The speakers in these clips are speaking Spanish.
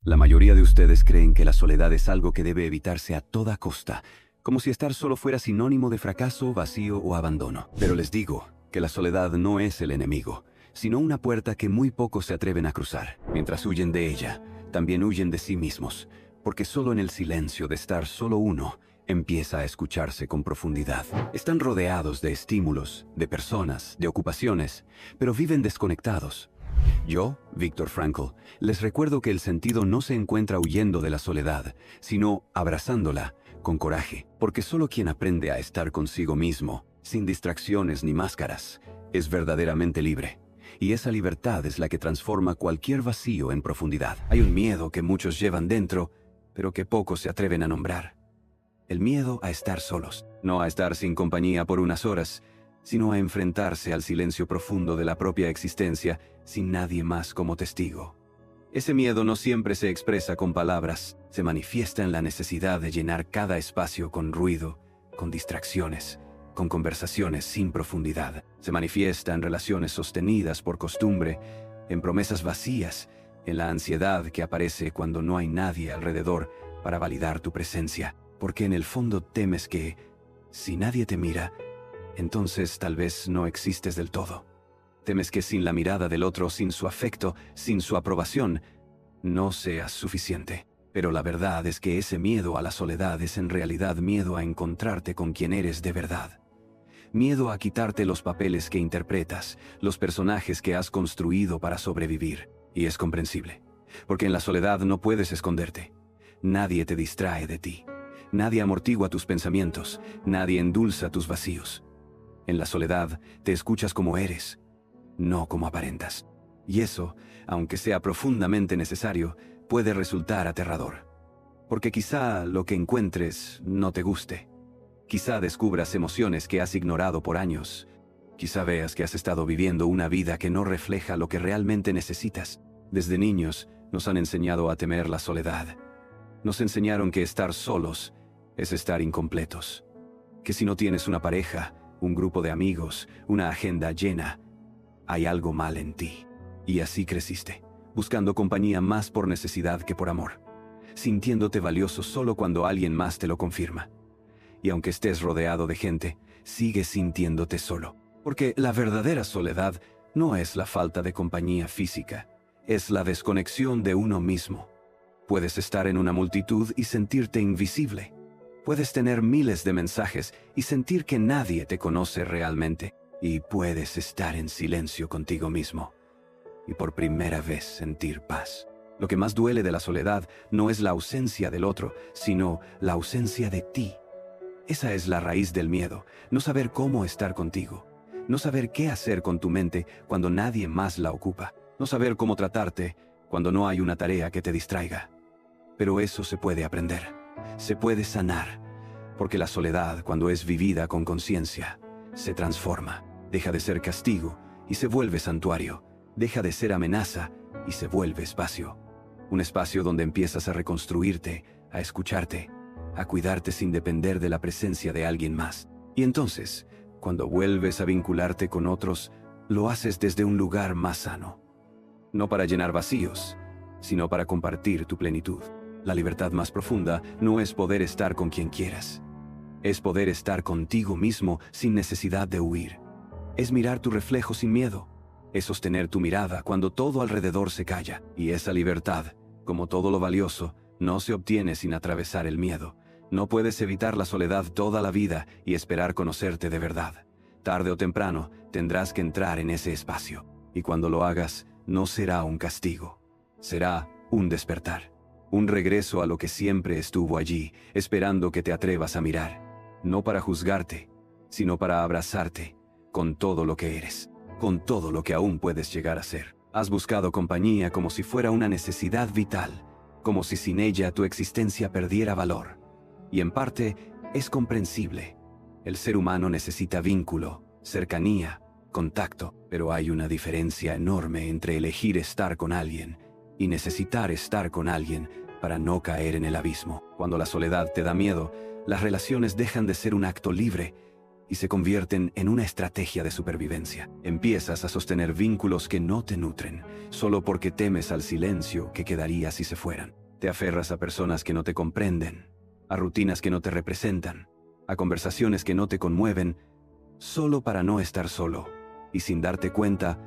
La mayoría de ustedes creen que la soledad es algo que debe evitarse a toda costa, como si estar solo fuera sinónimo de fracaso, vacío o abandono. Pero les digo que la soledad no es el enemigo, sino una puerta que muy pocos se atreven a cruzar. Mientras huyen de ella, también huyen de sí mismos, porque solo en el silencio de estar solo uno empieza a escucharse con profundidad. Están rodeados de estímulos, de personas, de ocupaciones, pero viven desconectados. Yo, Viktor Frankl, les recuerdo que el sentido no se encuentra huyendo de la soledad, sino abrazándola con coraje, porque solo quien aprende a estar consigo mismo, sin distracciones ni máscaras, es verdaderamente libre. Y esa libertad es la que transforma cualquier vacío en profundidad. Hay un miedo que muchos llevan dentro, pero que pocos se atreven a nombrar. El miedo a estar solos, no a estar sin compañía por unas horas, sino a enfrentarse al silencio profundo de la propia existencia sin nadie más como testigo. Ese miedo no siempre se expresa con palabras, se manifiesta en la necesidad de llenar cada espacio con ruido, con distracciones, con conversaciones sin profundidad. Se manifiesta en relaciones sostenidas por costumbre, en promesas vacías, en la ansiedad que aparece cuando no hay nadie alrededor para validar tu presencia, porque en el fondo temes que, si nadie te mira, entonces tal vez no existes del todo. Temes que sin la mirada del otro, sin su afecto, sin su aprobación, no seas suficiente. Pero la verdad es que ese miedo a la soledad es en realidad miedo a encontrarte con quien eres de verdad. Miedo a quitarte los papeles que interpretas, los personajes que has construido para sobrevivir. Y es comprensible, porque en la soledad no puedes esconderte. Nadie te distrae de ti. Nadie amortigua tus pensamientos. Nadie endulza tus vacíos. En la soledad te escuchas como eres, no como aparentas. Y eso, aunque sea profundamente necesario, puede resultar aterrador. Porque quizá lo que encuentres no te guste. Quizá descubras emociones que has ignorado por años. Quizá veas que has estado viviendo una vida que no refleja lo que realmente necesitas. Desde niños nos han enseñado a temer la soledad. Nos enseñaron que estar solos es estar incompletos. Que si no tienes una pareja, un grupo de amigos, una agenda llena, hay algo mal en ti. Y así creciste, buscando compañía más por necesidad que por amor, sintiéndote valioso solo cuando alguien más te lo confirma. Y aunque estés rodeado de gente, sigues sintiéndote solo, porque la verdadera soledad no es la falta de compañía física, es la desconexión de uno mismo. Puedes estar en una multitud y sentirte invisible. Puedes tener miles de mensajes y sentir que nadie te conoce realmente. Y puedes estar en silencio contigo mismo. Y por primera vez sentir paz. Lo que más duele de la soledad no es la ausencia del otro, sino la ausencia de ti. Esa es la raíz del miedo, no saber cómo estar contigo. No saber qué hacer con tu mente cuando nadie más la ocupa. No saber cómo tratarte cuando no hay una tarea que te distraiga. Pero eso se puede aprender. Se puede sanar, porque la soledad, cuando es vivida con conciencia, se transforma, deja de ser castigo y se vuelve santuario, deja de ser amenaza y se vuelve espacio. Un espacio donde empiezas a reconstruirte, a escucharte, a cuidarte sin depender de la presencia de alguien más. Y entonces, cuando vuelves a vincularte con otros, lo haces desde un lugar más sano. No para llenar vacíos, sino para compartir tu plenitud. La libertad más profunda no es poder estar con quien quieras. Es poder estar contigo mismo sin necesidad de huir. Es mirar tu reflejo sin miedo. Es sostener tu mirada cuando todo alrededor se calla. Y esa libertad, como todo lo valioso, no se obtiene sin atravesar el miedo. No puedes evitar la soledad toda la vida y esperar conocerte de verdad. Tarde o temprano tendrás que entrar en ese espacio. Y cuando lo hagas, no será un castigo. Será un despertar. Un regreso a lo que siempre estuvo allí, esperando que te atrevas a mirar. No para juzgarte, sino para abrazarte, con todo lo que eres, con todo lo que aún puedes llegar a ser. Has buscado compañía como si fuera una necesidad vital, como si sin ella tu existencia perdiera valor. Y en parte, es comprensible. El ser humano necesita vínculo, cercanía, contacto, pero hay una diferencia enorme entre elegir estar con alguien y necesitar estar con alguien para no caer en el abismo. Cuando la soledad te da miedo, las relaciones dejan de ser un acto libre y se convierten en una estrategia de supervivencia. Empiezas a sostener vínculos que no te nutren, solo porque temes al silencio que quedaría si se fueran. Te aferras a personas que no te comprenden, a rutinas que no te representan, a conversaciones que no te conmueven, solo para no estar solo. Y sin darte cuenta,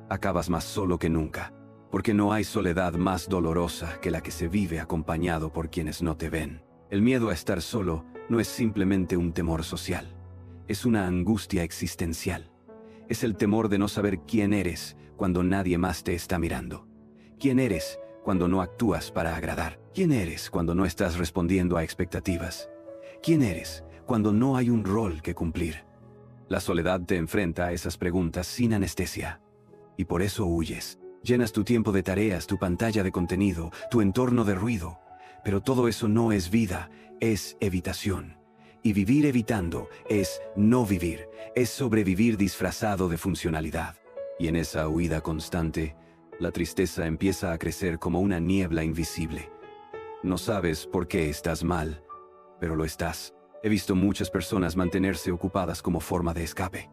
acabas más solo que nunca, porque no hay soledad más dolorosa que la que se vive acompañado por quienes no te ven. El miedo a estar solo no es simplemente un temor social. Es una angustia existencial. Es el temor de no saber quién eres cuando nadie más te está mirando. ¿Quién eres cuando no actúas para agradar? ¿Quién eres cuando no estás respondiendo a expectativas? ¿Quién eres cuando no hay un rol que cumplir? La soledad te enfrenta a esas preguntas sin anestesia. Y por eso huyes. Llenas tu tiempo de tareas, tu pantalla de contenido, tu entorno de ruido. Pero todo eso no es vida, es evitación. Y vivir evitando es no vivir, es sobrevivir disfrazado de funcionalidad. Y en esa huida constante, la tristeza empieza a crecer como una niebla invisible. No sabes por qué estás mal, pero lo estás. He visto muchas personas mantenerse ocupadas como forma de escape.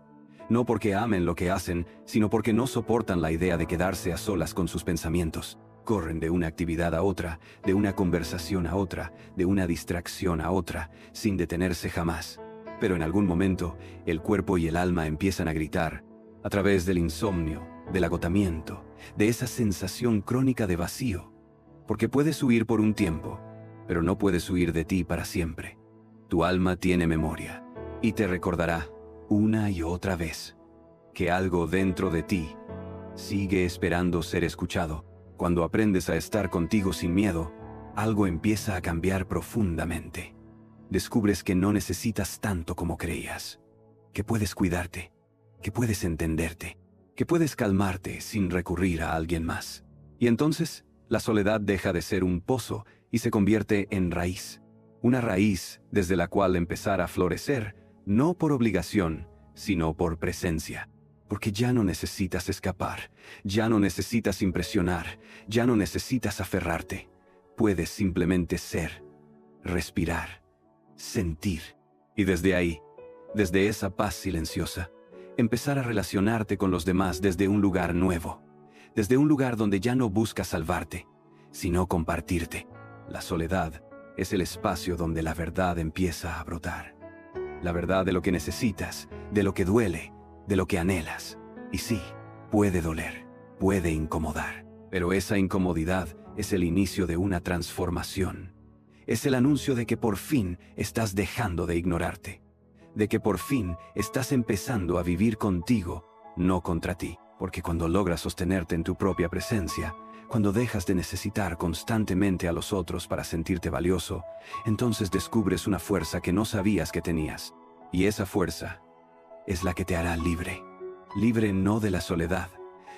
No porque amen lo que hacen, sino porque no soportan la idea de quedarse a solas con sus pensamientos. Corren de una actividad a otra, de una conversación a otra, de una distracción a otra, sin detenerse jamás. Pero en algún momento, el cuerpo y el alma empiezan a gritar, a través del insomnio, del agotamiento, de esa sensación crónica de vacío. Porque puedes huir por un tiempo, pero no puedes huir de ti para siempre. Tu alma tiene memoria, y te recordará, una y otra vez, que algo dentro de ti sigue esperando ser escuchado. Cuando aprendes a estar contigo sin miedo, algo empieza a cambiar profundamente. Descubres que no necesitas tanto como creías, que puedes cuidarte, que puedes entenderte, que puedes calmarte sin recurrir a alguien más. Y entonces, la soledad deja de ser un pozo y se convierte en raíz. Una raíz desde la cual empezar a florecer, no por obligación, sino por presencia. Porque ya no necesitas escapar, ya no necesitas impresionar, ya no necesitas aferrarte. Puedes simplemente ser, respirar, sentir. Y desde ahí, desde esa paz silenciosa, empezar a relacionarte con los demás desde un lugar nuevo. Desde un lugar donde ya no buscas salvarte, sino compartirte. La soledad es el espacio donde la verdad empieza a brotar. La verdad de lo que necesitas, de lo que duele, de lo que anhelas. Y sí, puede doler, puede incomodar, pero esa incomodidad es el inicio de una transformación. Es el anuncio de que por fin estás dejando de ignorarte, de que por fin estás empezando a vivir contigo, no contra ti. Porque cuando logras sostenerte en tu propia presencia, cuando dejas de necesitar constantemente a los otros para sentirte valioso, entonces descubres una fuerza que no sabías que tenías. Y esa fuerza es la que te hará libre. Libre no de la soledad,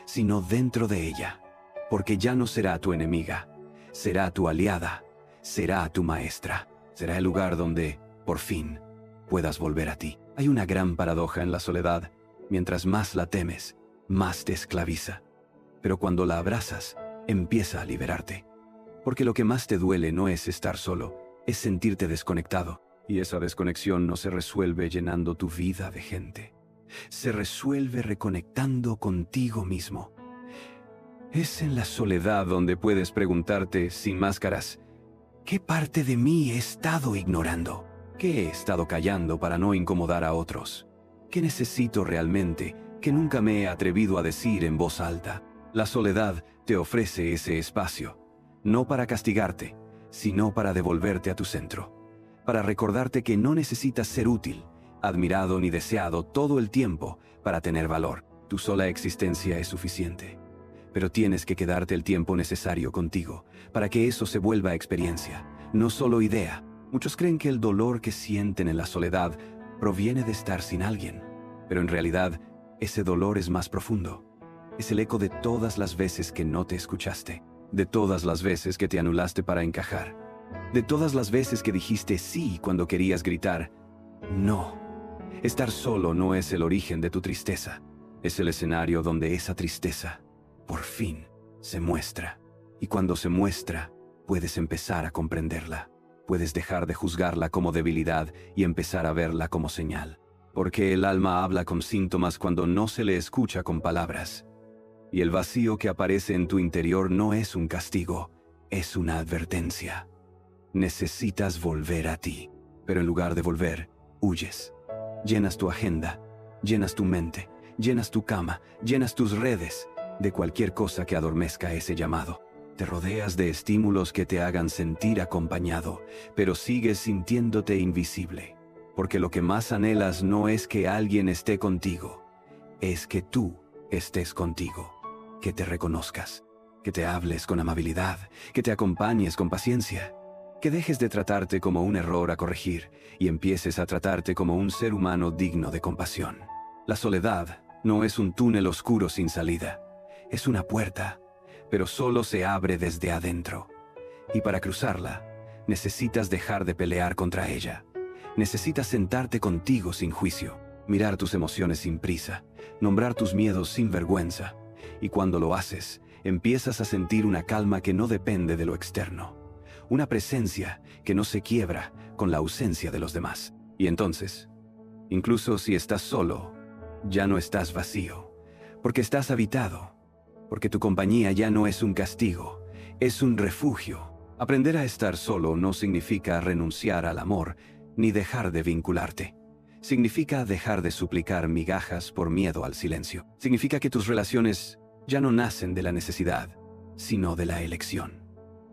sino dentro de ella. Porque ya no será tu enemiga, será tu aliada, será tu maestra. Será el lugar donde, por fin, puedas volver a ti. Hay una gran paradoja en la soledad. Mientras más la temes, más te esclaviza. Pero cuando la abrazas, empieza a liberarte. Porque lo que más te duele no es estar solo, es sentirte desconectado. Y esa desconexión no se resuelve llenando tu vida de gente. Se resuelve reconectando contigo mismo. Es en la soledad donde puedes preguntarte, sin máscaras, ¿qué parte de mí he estado ignorando? ¿Qué he estado callando para no incomodar a otros? ¿Qué necesito realmente que nunca me he atrevido a decir en voz alta? La soledad te ofrece ese espacio, no para castigarte, sino para devolverte a tu centro. Para recordarte que no necesitas ser útil, admirado ni deseado todo el tiempo para tener valor. Tu sola existencia es suficiente. Pero tienes que quedarte el tiempo necesario contigo para que eso se vuelva experiencia, no solo idea. Muchos creen que el dolor que sienten en la soledad proviene de estar sin alguien, pero en realidad ese dolor es más profundo. Es el eco de todas las veces que no te escuchaste, de todas las veces que te anulaste para encajar, de todas las veces que dijiste sí cuando querías gritar no. Estar solo no es el origen de tu tristeza, es el escenario donde esa tristeza, por fin, se muestra. Y cuando se muestra, puedes empezar a comprenderla. Puedes dejar de juzgarla como debilidad y empezar a verla como señal. porque el alma habla con síntomas cuando no se le escucha con palabras. Y el vacío que aparece en tu interior no es un castigo, es una advertencia. Necesitas volver a ti, pero en lugar de volver, huyes. Llenas tu agenda, llenas tu mente, llenas tu cama, llenas tus redes de cualquier cosa que adormezca ese llamado. Te rodeas de estímulos que te hagan sentir acompañado, pero sigues sintiéndote invisible. Porque lo que más anhelas no es que alguien esté contigo, es que tú estés contigo, que te reconozcas, que te hables con amabilidad, que te acompañes con paciencia, que dejes de tratarte como un error a corregir y empieces a tratarte como un ser humano digno de compasión. La soledad no es un túnel oscuro sin salida, es una puerta, pero solo se abre desde adentro. Y para cruzarla, necesitas dejar de pelear contra ella. Necesitas sentarte contigo sin juicio, mirar tus emociones sin prisa, nombrar tus miedos sin vergüenza. Y cuando lo haces, empiezas a sentir una calma que no depende de lo externo. Una presencia que no se quiebra con la ausencia de los demás. Y entonces, incluso si estás solo, ya no estás vacío, porque estás habitado. Porque tu compañía ya no es un castigo, es un refugio. Aprender a estar solo no significa renunciar al amor, ni dejar de vincularte. Significa dejar de suplicar migajas por miedo al silencio. Significa que tus relaciones ya no nacen de la necesidad, sino de la elección.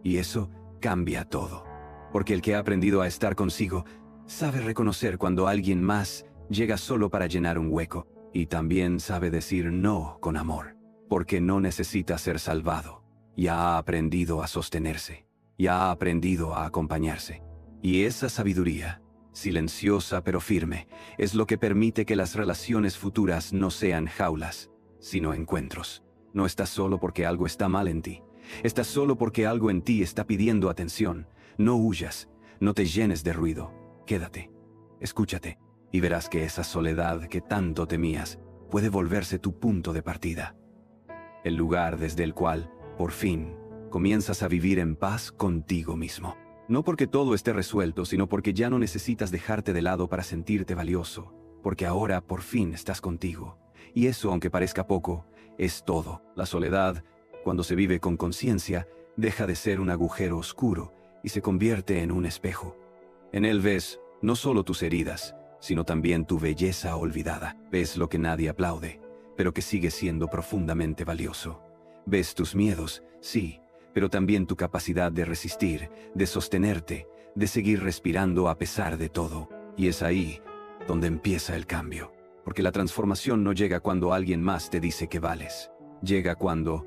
Y eso cambia todo. Porque el que ha aprendido a estar consigo, sabe reconocer cuando alguien más llega solo para llenar un hueco, y también sabe decir no con amor. Porque no necesita ser salvado. Ya ha aprendido a sostenerse. Ya ha aprendido a acompañarse. Y esa sabiduría, silenciosa pero firme, es lo que permite que las relaciones futuras no sean jaulas, sino encuentros. No estás solo porque algo está mal en ti. Estás solo porque algo en ti está pidiendo atención. No huyas, no te llenes de ruido. Quédate, escúchate, y verás que esa soledad que tanto temías puede volverse tu punto de partida. El lugar desde el cual, por fin, comienzas a vivir en paz contigo mismo. No porque todo esté resuelto, sino porque ya no necesitas dejarte de lado para sentirte valioso, porque ahora por fin estás contigo. Y eso, aunque parezca poco, es todo. La soledad, cuando se vive con conciencia, deja de ser un agujero oscuro y se convierte en un espejo. En él ves no solo tus heridas, sino también tu belleza olvidada. Ves lo que nadie aplaude, pero que sigue siendo profundamente valioso. Ves tus miedos, sí, pero también tu capacidad de resistir, de sostenerte, de seguir respirando a pesar de todo. Y es ahí donde empieza el cambio. Porque la transformación no llega cuando alguien más te dice que vales. Llega cuando,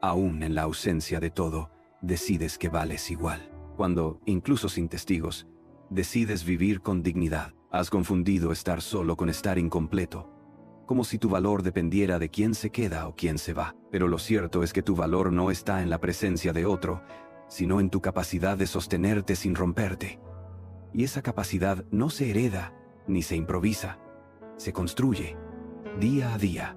aún en la ausencia de todo, decides que vales igual. Cuando, incluso sin testigos, decides vivir con dignidad. Has confundido estar solo con estar incompleto, como si tu valor dependiera de quién se queda o quién se va. Pero lo cierto es que tu valor no está en la presencia de otro, sino en tu capacidad de sostenerte sin romperte. Y esa capacidad no se hereda ni se improvisa, se construye, día a día,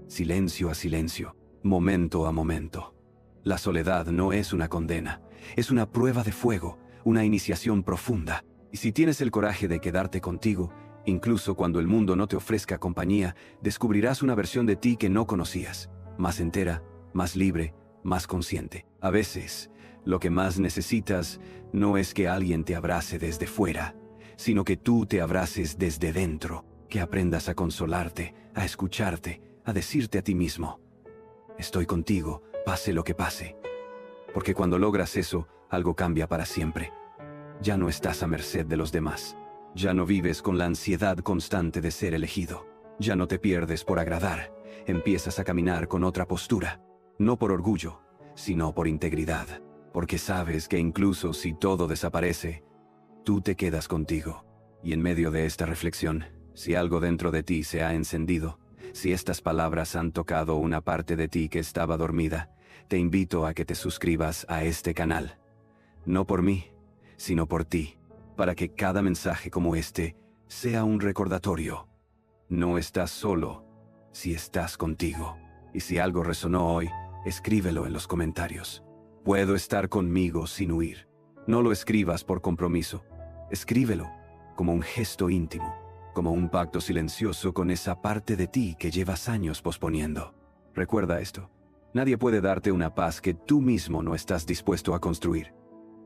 silencio a silencio, momento a momento. La soledad no es una condena, es una prueba de fuego, una iniciación profunda. Y si tienes el coraje de quedarte contigo, incluso cuando el mundo no te ofrezca compañía, descubrirás una versión de ti que no conocías, más entera, más libre, más consciente. A veces, lo que más necesitas no es que alguien te abrace desde fuera, sino que tú te abraces desde dentro, que aprendas a consolarte, a escucharte, a decirte a ti mismo: estoy contigo, pase lo que pase. Porque cuando logras eso, algo cambia para siempre. Ya no estás a merced de los demás. Ya no vives con la ansiedad constante de ser elegido. Ya no te pierdes por agradar. Empiezas a caminar con otra postura. No por orgullo, sino por integridad. Porque sabes que incluso si todo desaparece, tú te quedas contigo. Y en medio de esta reflexión, si algo dentro de ti se ha encendido, si estas palabras han tocado una parte de ti que estaba dormida, te invito a que te suscribas a este canal. No por mí, sino por ti, para que cada mensaje como este sea un recordatorio. No estás solo si estás contigo. Y si algo resonó hoy, escríbelo en los comentarios. Puedo estar conmigo sin huir. No lo escribas por compromiso. Escríbelo como un gesto íntimo, como un pacto silencioso con esa parte de ti que llevas años posponiendo. Recuerda esto, nadie puede darte una paz que tú mismo no estás dispuesto a construir.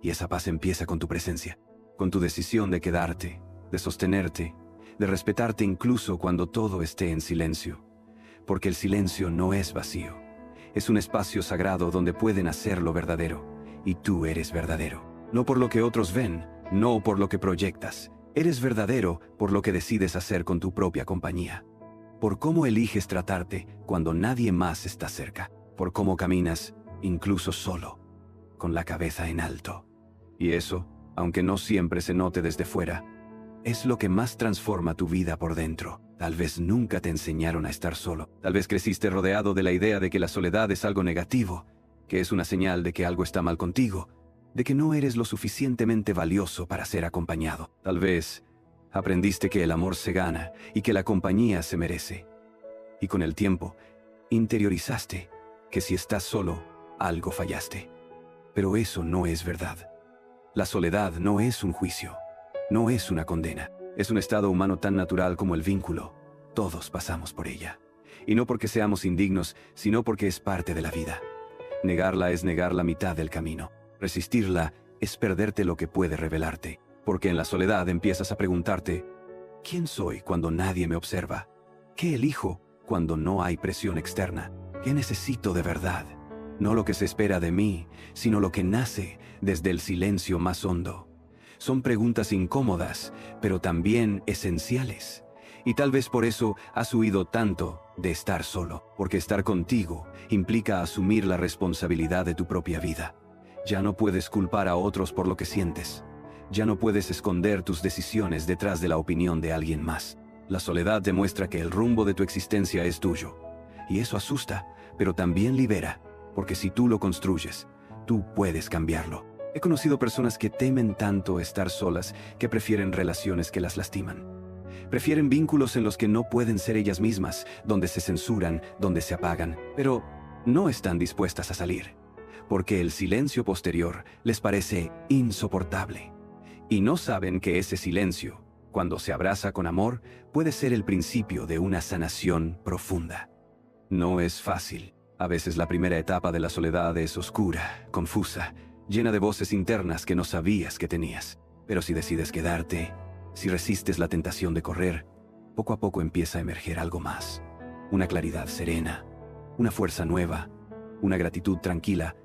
Y esa paz empieza con tu presencia, con tu decisión de quedarte, de sostenerte, de respetarte incluso cuando todo esté en silencio. Porque el silencio no es vacío, es un espacio sagrado donde pueden hacer lo verdadero, y tú eres verdadero. No por lo que otros ven, no por lo que proyectas. Eres verdadero por lo que decides hacer con tu propia compañía. Por cómo eliges tratarte cuando nadie más está cerca. Por cómo caminas, incluso solo, con la cabeza en alto. Y eso, aunque no siempre se note desde fuera, es lo que más transforma tu vida por dentro. Tal vez nunca te enseñaron a estar solo. Tal vez creciste rodeado de la idea de que la soledad es algo negativo, que es una señal de que algo está mal contigo, de que no eres lo suficientemente valioso para ser acompañado. Tal vez aprendiste que el amor se gana y que la compañía se merece. Y con el tiempo, interiorizaste que si estás solo, algo fallaste. Pero eso no es verdad. La soledad no es un juicio, no es una condena. Es un estado humano tan natural como el vínculo. Todos pasamos por ella. Y no porque seamos indignos, sino porque es parte de la vida. Negarla es negar la mitad del camino. Resistirla es perderte lo que puede revelarte, porque en la soledad empiezas a preguntarte, ¿quién soy cuando nadie me observa? ¿Qué elijo cuando no hay presión externa? ¿Qué necesito de verdad? No lo que se espera de mí, sino lo que nace desde el silencio más hondo. Son preguntas incómodas, pero también esenciales. Y tal vez por eso has huido tanto de estar solo, porque estar contigo implica asumir la responsabilidad de tu propia vida. Ya no puedes culpar a otros por lo que sientes. Ya no puedes esconder tus decisiones detrás de la opinión de alguien más. La soledad demuestra que el rumbo de tu existencia es tuyo. Y eso asusta, pero también libera, porque si tú lo construyes, tú puedes cambiarlo. He conocido personas que temen tanto estar solas que prefieren relaciones que las lastiman. Prefieren vínculos en los que no pueden ser ellas mismas, donde se censuran, donde se apagan, pero no están dispuestas a salir, porque el silencio posterior les parece insoportable. Y no saben que ese silencio, cuando se abraza con amor, puede ser el principio de una sanación profunda. No es fácil. A veces la primera etapa de la soledad es oscura, confusa, llena de voces internas que no sabías que tenías. Pero si decides quedarte, si resistes la tentación de correr, poco a poco empieza a emerger algo más. Una claridad serena, una fuerza nueva, una gratitud tranquila,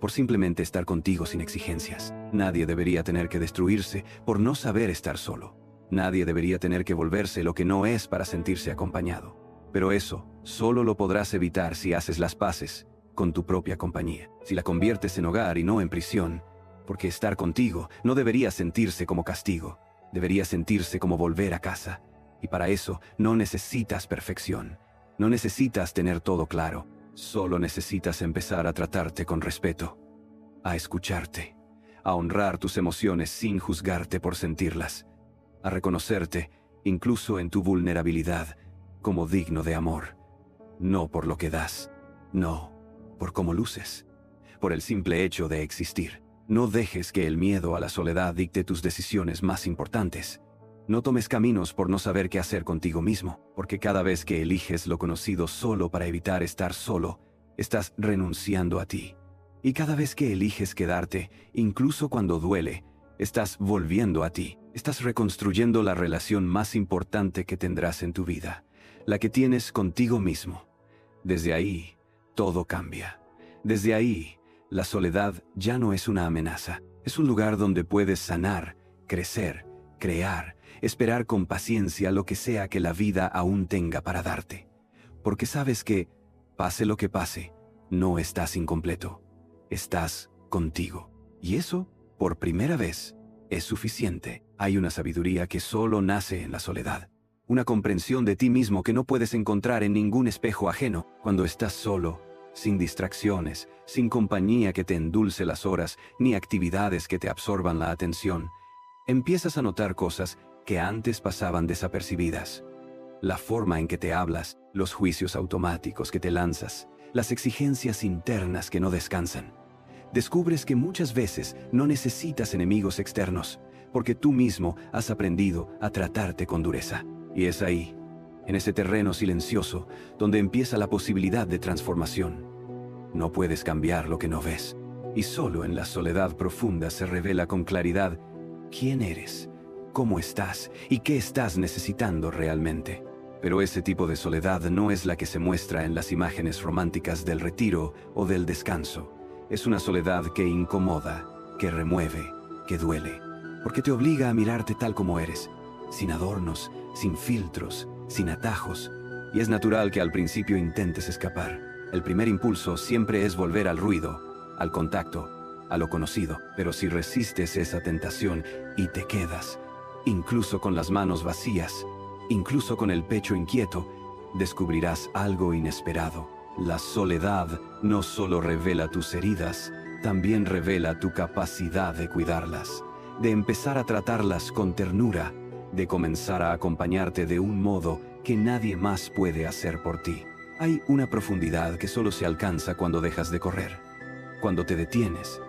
por simplemente estar contigo sin exigencias. Nadie debería tener que destruirse por no saber estar solo. Nadie debería tener que volverse lo que no es para sentirse acompañado. Pero eso solo lo podrás evitar si haces las paces con tu propia compañía. Si la conviertes en hogar y no en prisión, porque estar contigo no debería sentirse como castigo. Debería sentirse como volver a casa. Y para eso no necesitas perfección. No necesitas tener todo claro. Solo necesitas empezar a tratarte con respeto, a escucharte, a honrar tus emociones sin juzgarte por sentirlas, a reconocerte, incluso en tu vulnerabilidad, como digno de amor. No por lo que das, no, por cómo luces, por el simple hecho de existir. No dejes que el miedo a la soledad dicte tus decisiones más importantes. No tomes caminos por no saber qué hacer contigo mismo, porque cada vez que eliges lo conocido solo para evitar estar solo, estás renunciando a ti. Y cada vez que eliges quedarte, incluso cuando duele, estás volviendo a ti. Estás reconstruyendo la relación más importante que tendrás en tu vida, la que tienes contigo mismo. Desde ahí, todo cambia. Desde ahí, la soledad ya no es una amenaza. Es un lugar donde puedes sanar, crecer, crear, esperar con paciencia lo que sea que la vida aún tenga para darte. Porque sabes que, pase lo que pase, no estás incompleto. Estás contigo. Y eso, por primera vez, es suficiente. Hay una sabiduría que solo nace en la soledad. Una comprensión de ti mismo que no puedes encontrar en ningún espejo ajeno. Cuando estás solo, sin distracciones, sin compañía que te endulce las horas, ni actividades que te absorban la atención, empiezas a notar cosas que antes pasaban desapercibidas. La forma en que te hablas, los juicios automáticos que te lanzas, las exigencias internas que no descansan. Descubres que muchas veces no necesitas enemigos externos, porque tú mismo has aprendido a tratarte con dureza. Y es ahí, en ese terreno silencioso, donde empieza la posibilidad de transformación. No puedes cambiar lo que no ves, y solo en la soledad profunda se revela con claridad quién eres, cómo estás y qué estás necesitando realmente. Pero ese tipo de soledad no es la que se muestra en las imágenes románticas del retiro o del descanso. Es una soledad que incomoda, que remueve, que duele, porque te obliga a mirarte tal como eres, sin adornos, sin filtros, sin atajos. Y es natural que al principio intentes escapar. El primer impulso siempre es volver al ruido, al contacto, a lo conocido. Pero si resistes esa tentación y te quedas, incluso con las manos vacías, incluso con el pecho inquieto, descubrirás algo inesperado. La soledad no solo revela tus heridas, también revela tu capacidad de cuidarlas, de empezar a tratarlas con ternura, de comenzar a acompañarte de un modo que nadie más puede hacer por ti. Hay una profundidad que solo se alcanza cuando dejas de correr, cuando te detienes,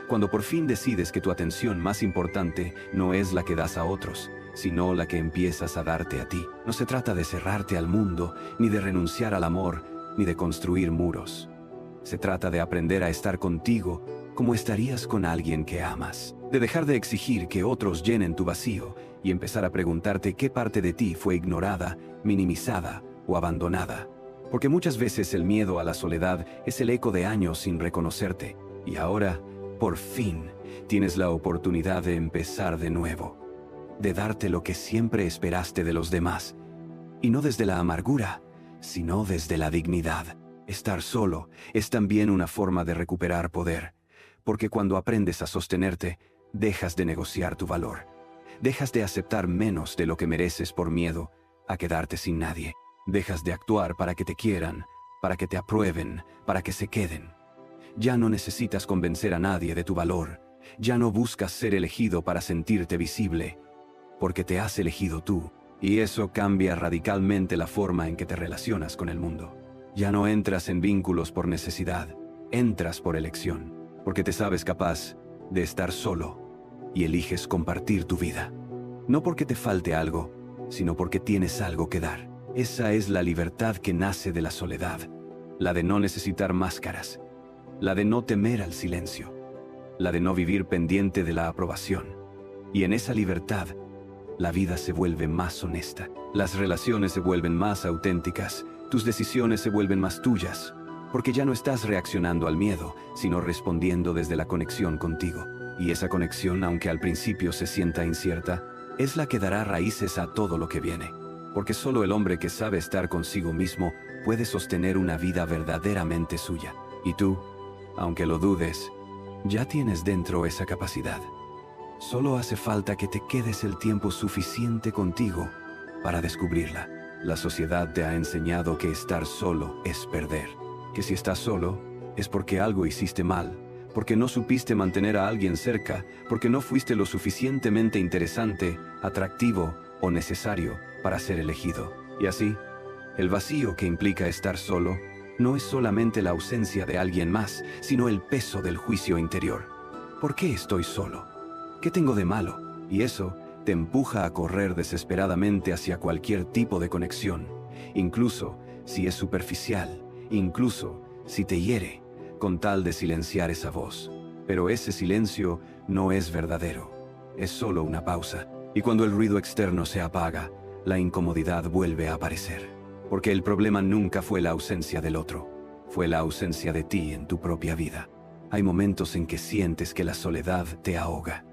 cuando por fin decides que tu atención más importante no es la que das a otros, sino la que empiezas a darte a ti. No se trata de cerrarte al mundo, ni de renunciar al amor, ni de construir muros. Se trata de aprender a estar contigo como estarías con alguien que amas, de dejar de exigir que otros llenen tu vacío y empezar a preguntarte qué parte de ti fue ignorada, minimizada o abandonada. Porque muchas veces el miedo a la soledad es el eco de años sin reconocerte, y ahora, por fin, tienes la oportunidad de empezar de nuevo, de darte lo que siempre esperaste de los demás, y no desde la amargura, sino desde la dignidad. Estar solo es también una forma de recuperar poder, porque cuando aprendes a sostenerte, dejas de negociar tu valor, dejas de aceptar menos de lo que mereces por miedo a quedarte sin nadie. Dejas de actuar para que te quieran, para que te aprueben, para que se queden. Ya no necesitas convencer a nadie de tu valor. Ya no buscas ser elegido para sentirte visible, porque te has elegido tú. Y eso cambia radicalmente la forma en que te relacionas con el mundo. Ya no entras en vínculos por necesidad, entras por elección, porque te sabes capaz de estar solo y eliges compartir tu vida. No porque te falte algo, sino porque tienes algo que dar. Esa es la libertad que nace de la soledad, la de no necesitar máscaras, la de no temer al silencio, la de no vivir pendiente de la aprobación. Y en esa libertad, la vida se vuelve más honesta, las relaciones se vuelven más auténticas, tus decisiones se vuelven más tuyas, porque ya no estás reaccionando al miedo, sino respondiendo desde la conexión contigo. Y esa conexión, aunque al principio se sienta incierta, es la que dará raíces a todo lo que viene. Porque solo el hombre que sabe estar consigo mismo puede sostener una vida verdaderamente suya. Y tú, aunque lo dudes, ya tienes dentro esa capacidad. Solo hace falta que te quedes el tiempo suficiente contigo para descubrirla. La sociedad te ha enseñado que estar solo es perder. Que si estás solo, es porque algo hiciste mal, porque no supiste mantener a alguien cerca, porque no fuiste lo suficientemente interesante, atractivo o necesario para ser elegido. Y así, el vacío que implica estar solo no es solamente la ausencia de alguien más, sino el peso del juicio interior. ¿Por qué estoy solo? ¿Qué tengo de malo? Y eso te empuja a correr desesperadamente hacia cualquier tipo de conexión, incluso si es superficial, incluso si te hiere, con tal de silenciar esa voz. Pero ese silencio no es verdadero, es solo una pausa. Y cuando el ruido externo se apaga, la incomodidad vuelve a aparecer. Porque el problema nunca fue la ausencia del otro, fue la ausencia de ti en tu propia vida. Hay momentos en que sientes que la soledad te ahoga,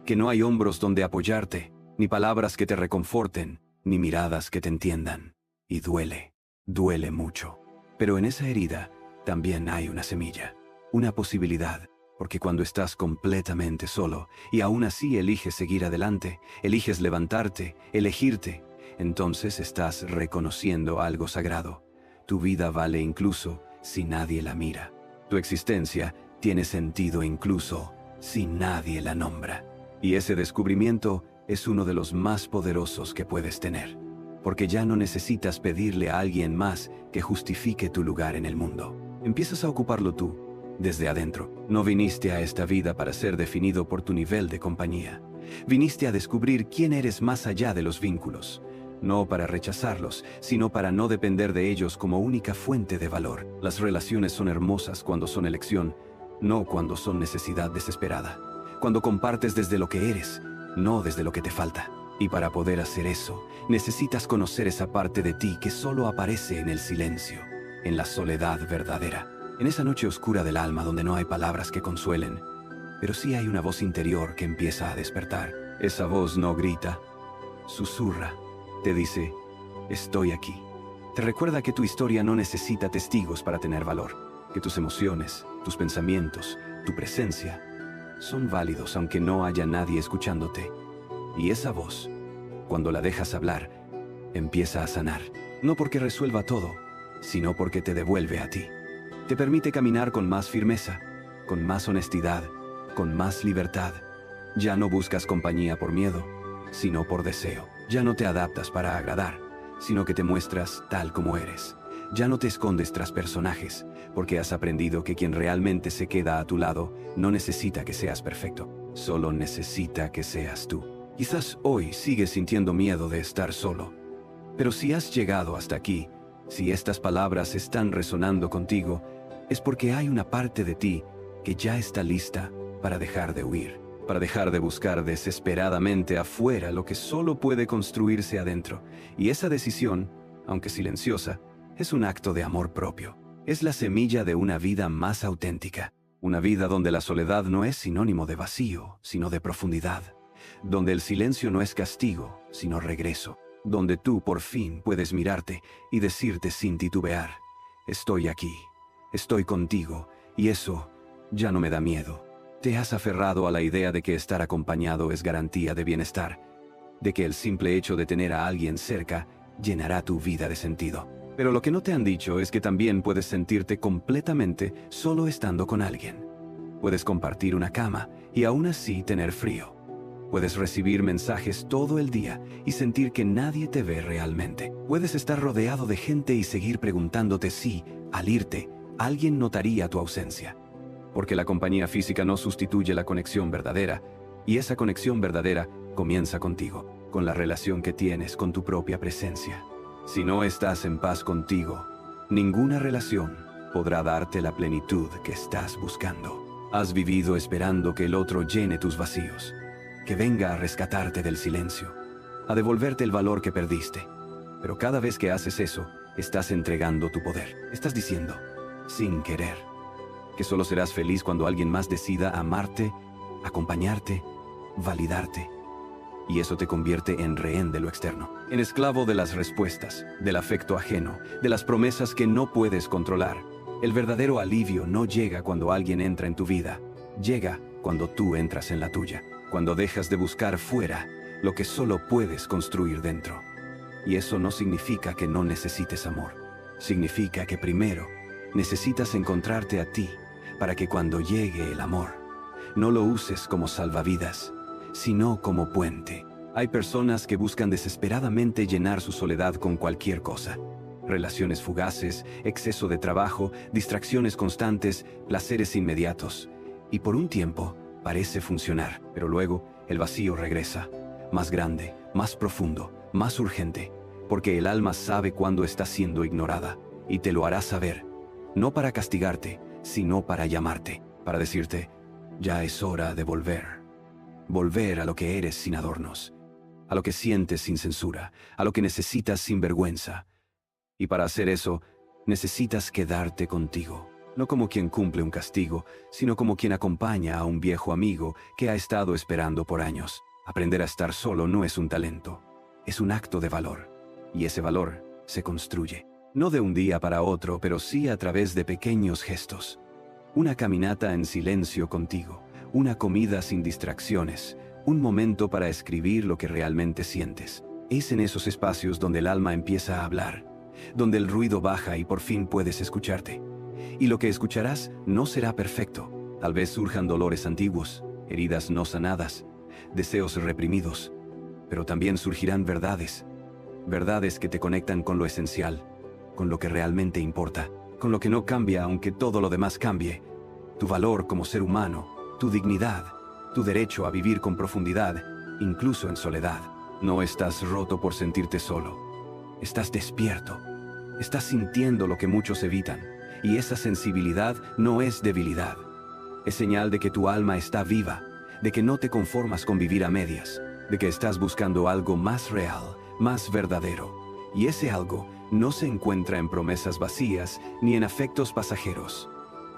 que no hay hombros donde apoyarte, ni palabras que te reconforten, ni miradas que te entiendan. Y duele, duele mucho. Pero en esa herida también hay una semilla, una posibilidad. Porque cuando estás completamente solo y aún así eliges seguir adelante, eliges levantarte, elegirte, entonces estás reconociendo algo sagrado. Tu vida vale incluso si nadie la mira. Tu existencia tiene sentido incluso si nadie la nombra. Y ese descubrimiento es uno de los más poderosos que puedes tener. Porque ya no necesitas pedirle a alguien más que justifique tu lugar en el mundo. Empiezas a ocuparlo tú, desde adentro. No viniste a esta vida para ser definido por tu nivel de compañía. Viniste a descubrir quién eres más allá de los vínculos, no para rechazarlos, sino para no depender de ellos como única fuente de valor. Las relaciones son hermosas cuando son elección, no cuando son necesidad desesperada. Cuando compartes desde lo que eres, no desde lo que te falta. Y para poder hacer eso, necesitas conocer esa parte de ti que solo aparece en el silencio, en la soledad verdadera. En esa noche oscura del alma donde no hay palabras que consuelen, pero sí hay una voz interior que empieza a despertar. Esa voz no grita, susurra, te dice, estoy aquí. Te recuerda que tu historia no necesita testigos para tener valor, que tus emociones, tus pensamientos, tu presencia, son válidos aunque no haya nadie escuchándote. Y esa voz, cuando la dejas hablar, empieza a sanar. No porque resuelva todo, sino porque te devuelve a ti. Te permite caminar con más firmeza, con más honestidad, con más libertad. Ya no buscas compañía por miedo, sino por deseo. Ya no te adaptas para agradar, sino que te muestras tal como eres. Ya no te escondes tras personajes, porque has aprendido que quien realmente se queda a tu lado no necesita que seas perfecto, solo necesita que seas tú. Quizás hoy sigues sintiendo miedo de estar solo, pero si has llegado hasta aquí, si estas palabras están resonando contigo, es porque hay una parte de ti que ya está lista para dejar de huir, para dejar de buscar desesperadamente afuera lo que solo puede construirse adentro. Y esa decisión, aunque silenciosa, es un acto de amor propio. Es la semilla de una vida más auténtica, una vida donde la soledad no es sinónimo de vacío, sino de profundidad, donde el silencio no es castigo, sino regreso, donde tú por fin puedes mirarte y decirte sin titubear, estoy aquí, estoy contigo, y eso ya no me da miedo. Te has aferrado a la idea de que estar acompañado es garantía de bienestar, de que el simple hecho de tener a alguien cerca llenará tu vida de sentido. Pero lo que no te han dicho es que también puedes sentirte completamente solo estando con alguien. Puedes compartir una cama y aún así tener frío. Puedes recibir mensajes todo el día y sentir que nadie te ve realmente. Puedes estar rodeado de gente y seguir preguntándote si, al irte, alguien notaría tu ausencia. Porque la compañía física no sustituye la conexión verdadera, y esa conexión verdadera comienza contigo, con la relación que tienes con tu propia presencia. Si no estás en paz contigo, ninguna relación podrá darte la plenitud que estás buscando. Has vivido esperando que el otro llene tus vacíos, que venga a rescatarte del silencio, a devolverte el valor que perdiste. Pero cada vez que haces eso, estás entregando tu poder. Estás diciendo, sin querer, que solo serás feliz cuando alguien más decida amarte, acompañarte, validarte. Y eso te convierte en rehén de lo externo, en esclavo de las respuestas, del afecto ajeno, de las promesas que no puedes controlar. El verdadero alivio no llega cuando alguien entra en tu vida, llega cuando tú entras en la tuya, cuando dejas de buscar fuera lo que solo puedes construir dentro. Y eso no significa que no necesites amor, significa que primero necesitas encontrarte a ti para que cuando llegue el amor, no lo uses como salvavidas, sino como puente. Hay personas que buscan desesperadamente llenar su soledad con cualquier cosa. Relaciones fugaces, exceso de trabajo, distracciones constantes, placeres inmediatos. Y por un tiempo parece funcionar, pero luego el vacío regresa, más grande, más profundo, más urgente, porque el alma sabe cuándo está siendo ignorada, y te lo hará saber, no para castigarte, sino para llamarte, para decirte, ya es hora de volver. Volver a lo que eres sin adornos, a lo que sientes sin censura, a lo que necesitas sin vergüenza. Y para hacer eso, necesitas quedarte contigo, no como quien cumple un castigo, sino como quien acompaña a un viejo amigo que ha estado esperando por años. Aprender a estar solo no es un talento, es un acto de valor. Y ese valor se construye, no de un día para otro, pero sí a través de pequeños gestos. Una caminata en silencio contigo, una comida sin distracciones, un momento para escribir lo que realmente sientes. Es en esos espacios donde el alma empieza a hablar, donde el ruido baja y por fin puedes escucharte. Y lo que escucharás no será perfecto. Tal vez surjan dolores antiguos, heridas no sanadas, deseos reprimidos, pero también surgirán verdades. Verdades que te conectan con lo esencial, con lo que realmente importa, con lo que no cambia aunque todo lo demás cambie. Tu valor como ser humano, tu dignidad, tu derecho a vivir con profundidad, incluso en soledad. No estás roto por sentirte solo. Estás despierto. Estás sintiendo lo que muchos evitan. Y esa sensibilidad no es debilidad. Es señal de que tu alma está viva, de que no te conformas con vivir a medias, de que estás buscando algo más real, más verdadero. Y ese algo no se encuentra en promesas vacías ni en afectos pasajeros.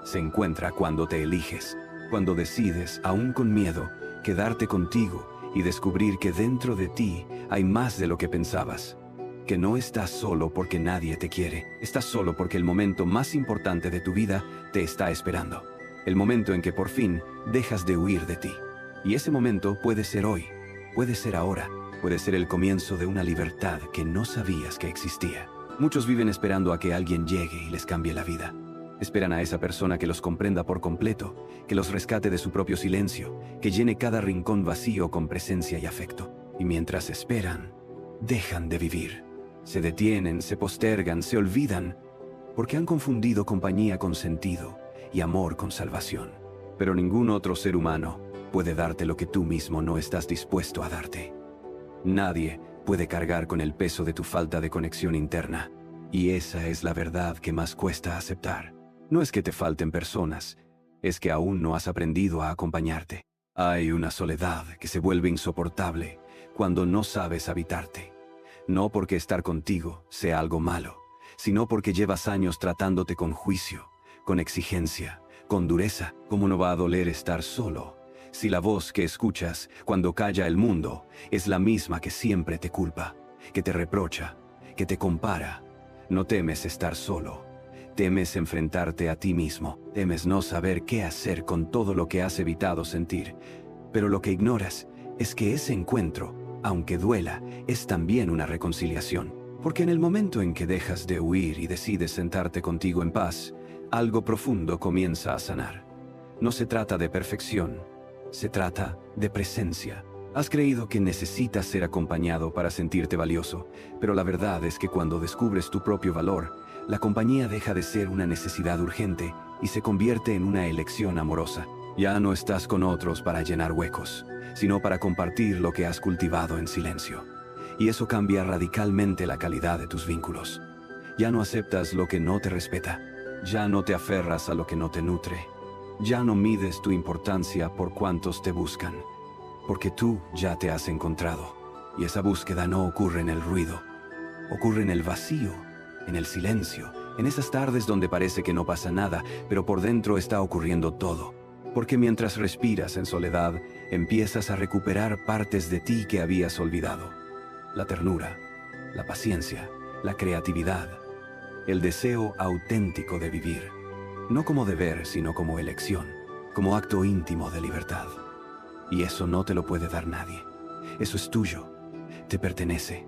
Se encuentra cuando te eliges, cuando decides, aún con miedo, quedarte contigo y descubrir que dentro de ti hay más de lo que pensabas. Que no estás solo porque nadie te quiere, estás solo porque el momento más importante de tu vida te está esperando. El momento en que por fin dejas de huir de ti. Y ese momento puede ser hoy, puede ser ahora, puede ser el comienzo de una libertad que no sabías que existía. Muchos viven esperando a que alguien llegue y les cambie la vida. Esperan a esa persona que los comprenda por completo, que los rescate de su propio silencio, que llene cada rincón vacío con presencia y afecto. Y mientras esperan, dejan de vivir. Se detienen, se postergan, se olvidan, porque han confundido compañía con sentido y amor con salvación. Pero ningún otro ser humano puede darte lo que tú mismo no estás dispuesto a darte. Nadie puede cargar con el peso de tu falta de conexión interna. Y esa es la verdad que más cuesta aceptar. No es que te falten personas, es que aún no has aprendido a acompañarte. Hay una soledad que se vuelve insoportable cuando no sabes habitarte. No porque estar contigo sea algo malo, sino porque llevas años tratándote con juicio, con exigencia, con dureza. ¿Cómo no va a doler estar solo si la voz que escuchas cuando calla el mundo es la misma que siempre te culpa, que te reprocha, que te compara? No temes estar solo, temes enfrentarte a ti mismo, temes no saber qué hacer con todo lo que has evitado sentir, pero lo que ignoras es que ese encuentro, aunque duela, es también una reconciliación. Porque en el momento en que dejas de huir y decides sentarte contigo en paz, algo profundo comienza a sanar. No se trata de perfección, se trata de presencia. Has creído que necesitas ser acompañado para sentirte valioso, pero la verdad es que cuando descubres tu propio valor, la compañía deja de ser una necesidad urgente y se convierte en una elección amorosa. Ya no estás con otros para llenar huecos, sino para compartir lo que has cultivado en silencio. Y eso cambia radicalmente la calidad de tus vínculos. Ya no aceptas lo que no te respeta, ya no te aferras a lo que no te nutre, ya no mides tu importancia por cuantos te buscan, porque tú ya te has encontrado. Y esa búsqueda no ocurre en el ruido, ocurre en el vacío, en el silencio, en esas tardes donde parece que no pasa nada, pero por dentro está ocurriendo todo. Porque mientras respiras en soledad, empiezas a recuperar partes de ti que habías olvidado. La ternura, la paciencia, la creatividad, el deseo auténtico de vivir. No como deber, sino como elección, como acto íntimo de libertad. Y eso no te lo puede dar nadie. Eso es tuyo, te pertenece.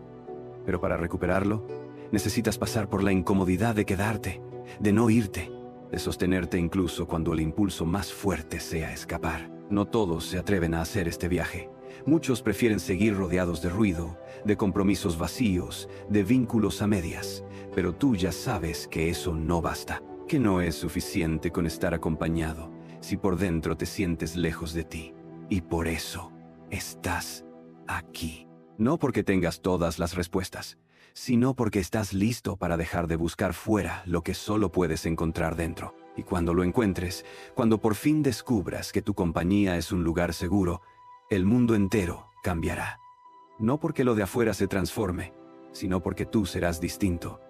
Pero para recuperarlo, necesitas pasar por la incomodidad de quedarte, de no irte, de sostenerte incluso cuando el impulso más fuerte sea escapar. No todos se atreven a hacer este viaje. Muchos prefieren seguir rodeados de ruido, de compromisos vacíos, de vínculos a medias. Pero tú ya sabes que eso no basta, que no es suficiente con estar acompañado si por dentro te sientes lejos de ti. Y por eso estás aquí. No porque tengas todas las respuestas, sino porque estás listo para dejar de buscar fuera lo que solo puedes encontrar dentro. Y cuando lo encuentres, cuando por fin descubras que tu compañía es un lugar seguro, el mundo entero cambiará. No porque lo de afuera se transforme, sino porque tú serás distinto,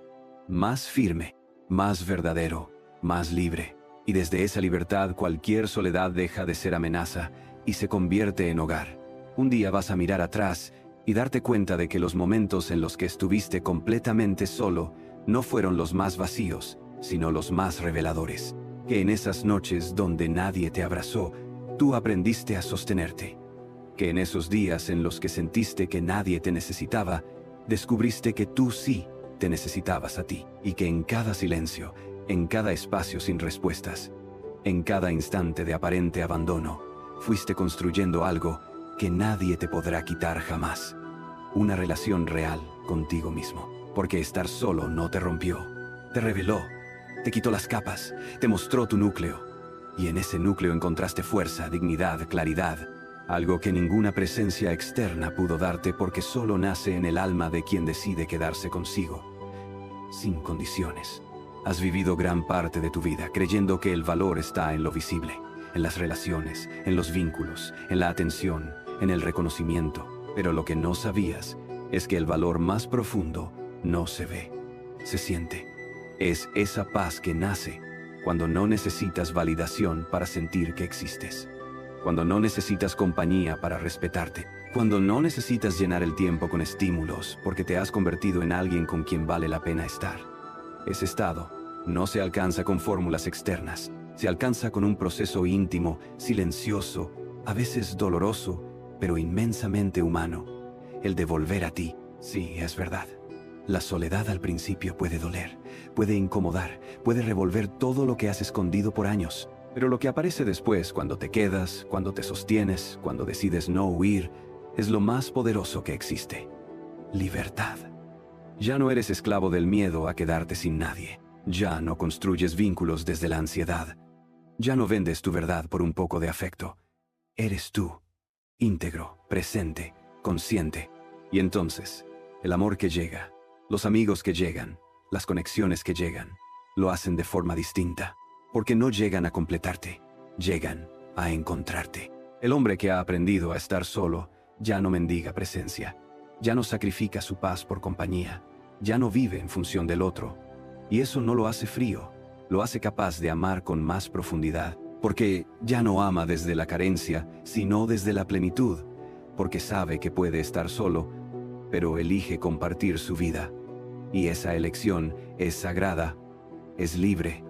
más firme, más verdadero, más libre. Y desde esa libertad cualquier soledad deja de ser amenaza y se convierte en hogar. Un día vas a mirar atrás y darte cuenta de que los momentos en los que estuviste completamente solo no fueron los más vacíos, sino los más reveladores. Que en esas noches donde nadie te abrazó, tú aprendiste a sostenerte. Que en esos días en los que sentiste que nadie te necesitaba, descubriste que tú sí te necesitabas a ti. Y que en cada silencio, en cada espacio sin respuestas, en cada instante de aparente abandono, fuiste construyendo algo que nadie te podrá quitar jamás. Una relación real contigo mismo. Porque estar solo no te rompió, te reveló, te quitó las capas, te mostró tu núcleo. Y en ese núcleo encontraste fuerza, dignidad, claridad. algo que ninguna presencia externa pudo darte porque solo nace en el alma de quien decide quedarse consigo, sin condiciones. Has vivido gran parte de tu vida creyendo que el valor está en lo visible, en las relaciones, en los vínculos, en la atención, en el reconocimiento. Pero lo que no sabías es que el valor más profundo no se ve, se siente. Es esa paz que nace cuando no necesitas validación para sentir que existes, cuando no necesitas compañía para respetarte, cuando no necesitas llenar el tiempo con estímulos porque te has convertido en alguien con quien vale la pena estar. Ese estado no se alcanza con fórmulas externas, se alcanza con un proceso íntimo, silencioso, a veces doloroso, pero inmensamente humano, el de volver a ti. Sí, es verdad. La soledad al principio puede doler, puede incomodar, puede revolver todo lo que has escondido por años. Pero lo que aparece después, cuando te quedas, cuando te sostienes, cuando decides no huir, es lo más poderoso que existe. Libertad. Ya no eres esclavo del miedo a quedarte sin nadie. Ya no construyes vínculos desde la ansiedad. Ya no vendes tu verdad por un poco de afecto. Eres tú, íntegro, presente, consciente. Y entonces, el amor que llega, los amigos que llegan, las conexiones que llegan, lo hacen de forma distinta. Porque no llegan a completarte, llegan a encontrarte. El hombre que ha aprendido a estar solo ya no mendiga presencia, ya no sacrifica su paz por compañía, ya no vive en función del otro. Y eso no lo hace frío, lo hace capaz de amar con más profundidad, porque ya no ama desde la carencia, sino desde la plenitud, porque sabe que puede estar solo, pero elige compartir su vida. Y esa elección es sagrada, es libre,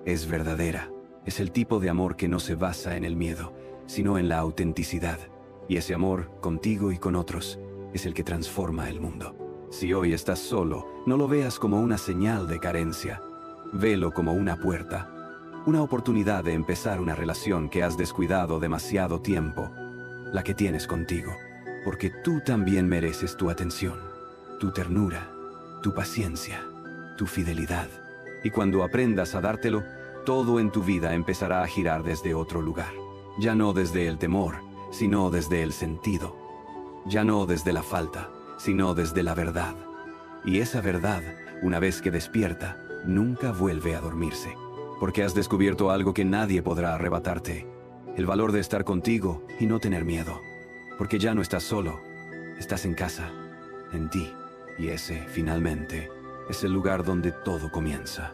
es verdadera. Es el tipo de amor que no se basa en el miedo, sino en la autenticidad. Y ese amor, contigo y con otros, es el que transforma el mundo. Si hoy estás solo, no lo veas como una señal de carencia. Velo como una puerta, una oportunidad de empezar una relación que has descuidado demasiado tiempo, la que tienes contigo. Porque tú también mereces tu atención, tu ternura, tu paciencia, tu fidelidad. Y cuando aprendas a dártelo, todo en tu vida empezará a girar desde otro lugar. Ya no desde el temor, sino desde el sentido. Ya no desde la falta, sino desde la verdad. Y esa verdad, una vez que despierta, nunca vuelve a dormirse. Porque has descubierto algo que nadie podrá arrebatarte. El valor de estar contigo y no tener miedo. Porque ya no estás solo, estás en casa, en ti. Y ese, finalmente, es el lugar donde todo comienza.